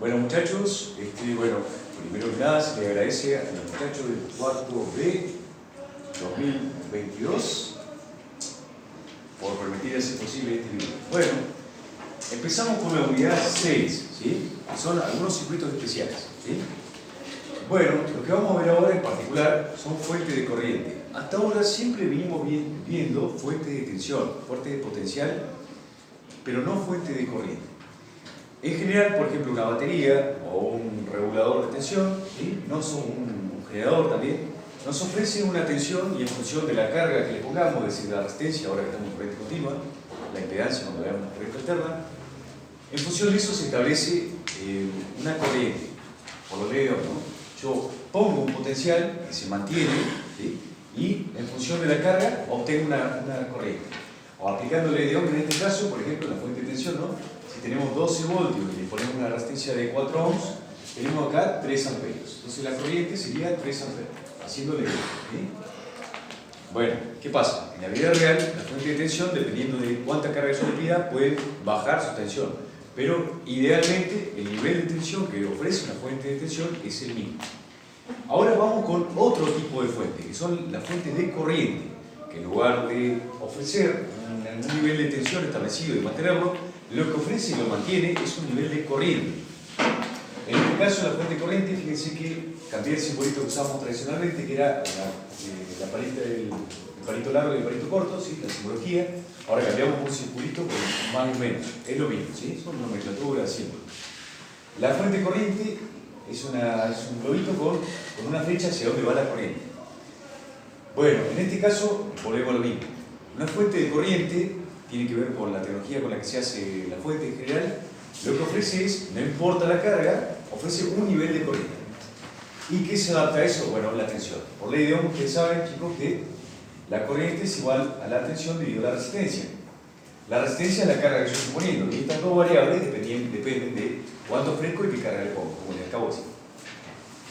Bueno muchachos, primero que nada se le agradece a los muchachos del cuarto B 2022 por permitir hacer posible este video. Bueno, empezamos con la unidad 6, ¿sí? Son algunos circuitos especiales, ¿sí? Bueno, lo que vamos a ver ahora en particular son fuentes de corriente. Hasta ahora siempre vinimos viendo fuentes de tensión, fuentes de potencial, pero no fuentes de corriente. En general, por ejemplo, una batería o un regulador de tensión, ¿sí? No son un generador también, nos ofrece una tensión y en función de la carga que le pongamos, es decir, la resistencia, ahora que estamos en corriente continua, la impedancia cuando veamos una corriente alterna, en función de eso se establece una corriente, por lo menos, ¿no? Yo pongo un potencial que se mantiene, ¿sí? Y en función de la carga obtengo una corriente. O aplicándole de ohms en este caso, por ejemplo, en la fuente de tensión, ¿no? Si tenemos 12 voltios y le ponemos una resistencia de 4 ohms, tenemos acá 3 amperios. Entonces la corriente sería 3 amperios, haciéndole, ¿sí? Bueno, ¿qué pasa? En la vida real, la fuente de tensión, dependiendo de cuánta carga yo le pida, puede bajar su tensión. Pero idealmente, el nivel de tensión que ofrece una fuente de tensión es el mismo. Ahora vamos con otro tipo de fuente, que son las fuentes de corriente, que en lugar de ofrecer un nivel de tensión establecido y mantenerlo, lo que ofrece y lo mantiene es un nivel de corriente. En este caso, la fuente de corriente, fíjense que cambié el simbolito que usamos tradicionalmente, que era el palito largo y el palito corto, ¿sí? La simbología. Ahora cambiamos un circulito con más o menos. Es lo mismo, ¿sí? Son nomenclaturas, símbolos. La fuente de corriente es un globito con una flecha hacia donde va la corriente. Bueno, en este caso, volvemos a lo mismo. Una fuente de corriente tiene que ver con la tecnología con la que se hace la fuente en general. Lo que ofrece es, no importa la carga, ofrece un nivel de corriente. ¿Y qué se adapta a eso? Bueno, la tensión. Por ley de Ohm, ustedes saben, chicos, que la corriente es igual a la tensión dividido la resistencia. La resistencia es la carga que yo estoy poniendo. Y estas dos variables dependen de cuánto ofrezco y qué carga le pongo, como les acabo de decir.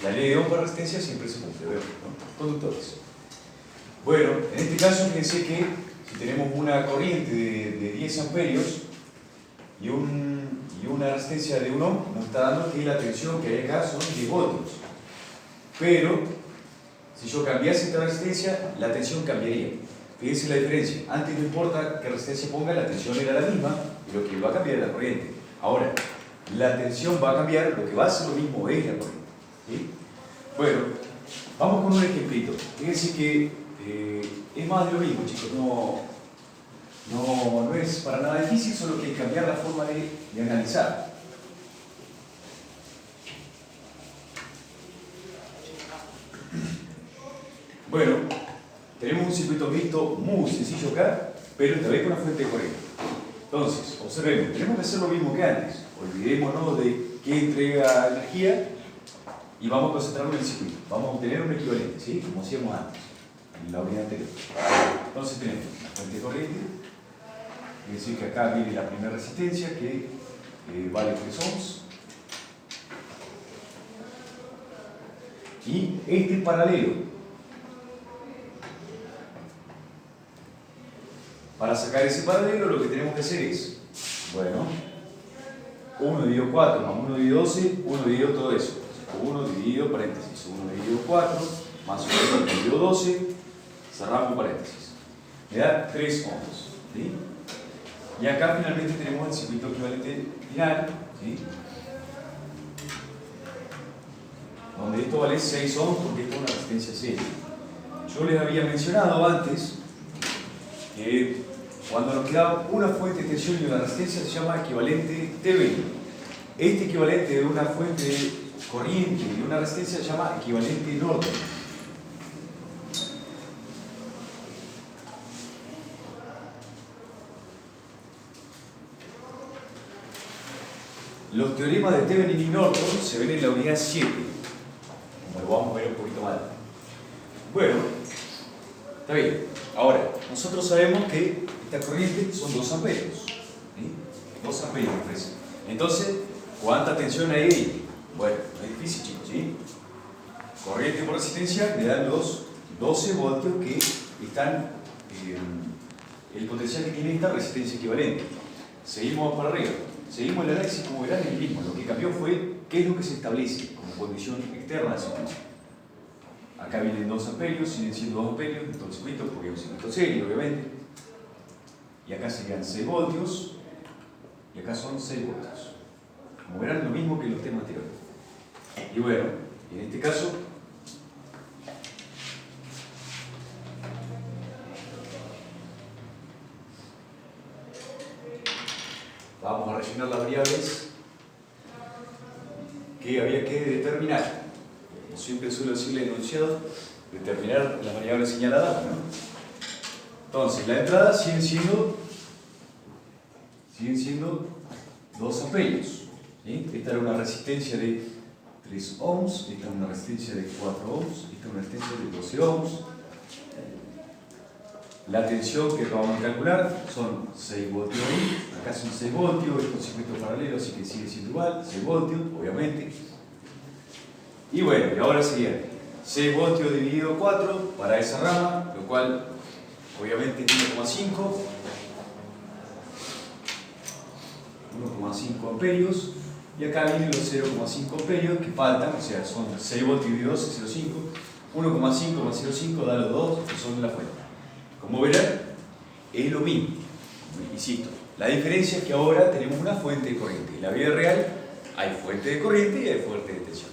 La ley de Ohm para resistencia siempre se cumple, ¿no? Conductores. Bueno, en este caso, fíjense que si tenemos una corriente de 10 amperios y una resistencia de 1 ohm, nos está dando que la tensión que hay acá son 10 voltios. Pero, si yo cambiase esta resistencia, la tensión cambiaría. Fíjense la diferencia. Antes no importa qué resistencia ponga, la tensión era la misma y lo que va a cambiar es la corriente. Ahora, la tensión va a cambiar, lo que va a hacer lo mismo es la corriente, ¿sí? Bueno, vamos con un ejemplito. Fíjense que es más de lo mismo, chicos. No es para nada difícil, solo que hay que cambiar la forma de analizar. Bueno, tenemos un circuito mixto muy sencillo acá, pero esta vez con una fuente de corriente. Entonces, observemos, tenemos que hacer lo mismo que antes. Olvidémonos de qué entrega energía y vamos a concentrarnos en el circuito. Vamos a obtener un equivalente, ¿sí? Como hacíamos antes, en la unidad anterior. Entonces tenemos la fuente de corriente, es decir, que acá viene la primera resistencia que vale 3 ohms. Y este paralelo. Para sacar ese paralelo lo que tenemos que hacer es, bueno, 1 dividido 4 más 1 dividido 12, 1 dividido todo eso. 1 dividido paréntesis, 1 dividido 4 más 1 dividido 12, cerramos paréntesis. Me da 3 ohms, ¿sí? Y acá finalmente tenemos el circuito equivalente final, ¿sí? Donde esto vale 6 ohms porque esto es una resistencia seria. Yo les había mencionado antes que cuando nos queda una fuente de tensión y una resistencia se llama equivalente Thevenin. Este equivalente de una fuente de corriente y una resistencia se llama equivalente Norton. Los teoremas de Thevenin y Norton se ven en la unidad 7, como lo vamos a ver un poquito más. Bueno, está bien. Ahora, nosotros sabemos que esta corriente son 2 amperios. ¿Sí? 2 amperios ofrece. Entonces, ¿cuánta tensión hay ahí? Bueno, no es difícil, chicos, ¿sí? Corriente por resistencia me dan los 12 voltios que están el potencial que tiene esta resistencia equivalente. Seguimos para arriba. seguimos el análisis como verán el mismo. Lo que cambió fue qué es lo que se establece como condición externa del circuito. Acá vienen 2 amperios, siguen siendo 2 amperios en todo el circuito porque es un circuito serio, obviamente. Y acá serían 6 voltios y acá son 6 voltios. Como verán, lo mismo que en los temas anteriores. Y bueno, en este caso, vamos a rellenar las variables que había que determinar. Como siempre suelo decirle al enunciado, determinar las variables señaladas, ¿no? Entonces, la entrada siguen siendo 2 amperios. ¿Sí? Esta era una resistencia de 3 ohms, esta es una resistencia de 4 ohms, esta es una resistencia de 12 ohms. La tensión que vamos a calcular son 6 voltios ahí, acá son 6 voltios, esto es un circuito paralelo, así que sigue siendo igual, 6 voltios, obviamente. Y bueno, y ahora sería 6 voltios dividido 4 para esa rama, lo cual obviamente es 1,5 amperios, y acá vienen los 0,5 amperios que faltan, o sea, son 6 voltios dividido 12, 0,5, 1,5 más 0,5 da los 2 que son de la fuente. Como verán, es lo mismo, insisto. La diferencia es que ahora tenemos una fuente de corriente. En la vida real hay fuente de corriente y hay fuente de tensión.